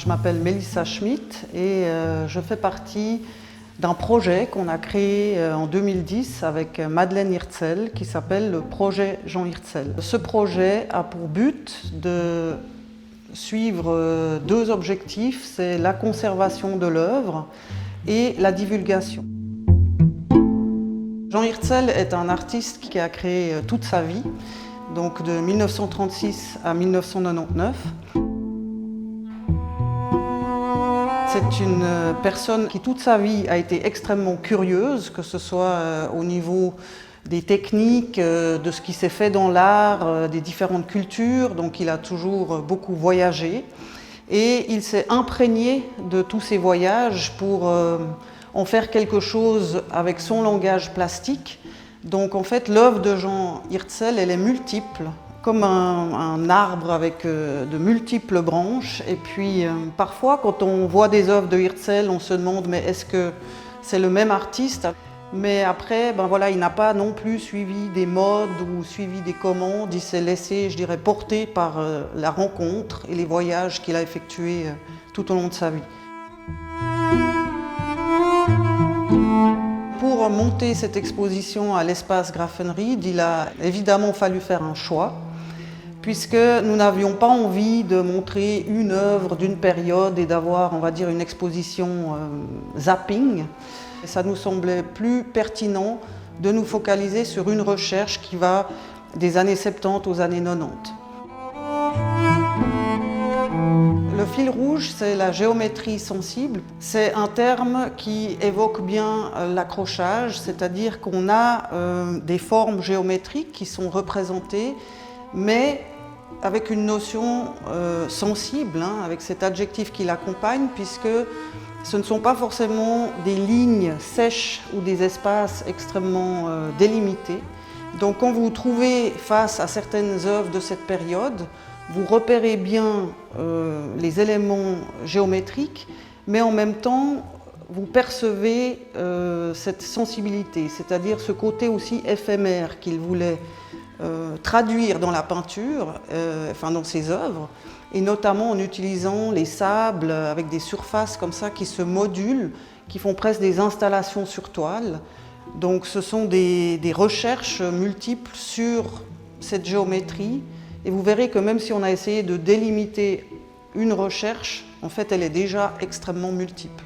Je m'appelle Mélissa Schmitt et je fais partie d'un projet qu'on a créé en 2010 avec Madeleine Hirtzel qui s'appelle le projet Jean Hirtzel. Ce projet a pour but de suivre deux objectifs, c'est la conservation de l'œuvre et la divulgation. Jean Hirtzel est un artiste qui a créé toute sa vie, donc de 1936 à 1999. C'est une personne qui toute sa vie a été extrêmement curieuse, que ce soit au niveau des techniques, de ce qui s'est fait dans l'art, des différentes cultures. Donc il a toujours beaucoup voyagé et il s'est imprégné de tous ces voyages pour en faire quelque chose avec son langage plastique. Donc en fait l'œuvre de Jean Hirtzel, elle est multiple, comme un arbre avec de multiples branches. Et puis parfois quand on voit des œuvres de Hirtzel, on se demande mais est-ce que c'est le même artiste? Mais après, voilà, il n'a pas non plus suivi des modes ou suivi des commandes, il s'est laissé, je dirais, porter par la rencontre et les voyages qu'il a effectués tout au long de sa vie. Pour monter cette exposition à l'espace Grafenried, il a évidemment fallu faire un choix, puisque nous n'avions pas envie de montrer une œuvre d'une période et d'avoir, on va dire, une exposition zapping. Ça nous semblait plus pertinent de nous focaliser sur une recherche qui va des années 70 aux années 90. Le fil rouge, c'est la géométrie sensible. C'est un terme qui évoque bien l'accrochage, c'est-à-dire qu'on a des formes géométriques qui sont représentées, mais avec une notion sensible, avec cet adjectif qui l'accompagne, puisque ce ne sont pas forcément des lignes sèches ou des espaces extrêmement délimités. Donc quand vous vous trouvez face à certaines œuvres de cette période, vous repérez bien les éléments géométriques, mais en même temps, vous percevez cette sensibilité, c'est-à-dire ce côté aussi éphémère qu'il voulait traduire dans la peinture, dans ses œuvres, et notamment en utilisant les sables avec des surfaces comme ça qui se modulent, qui font presque des installations sur toile. Donc ce sont des recherches multiples sur cette géométrie, et vous verrez que même si on a essayé de délimiter une recherche, en fait elle est déjà extrêmement multiple.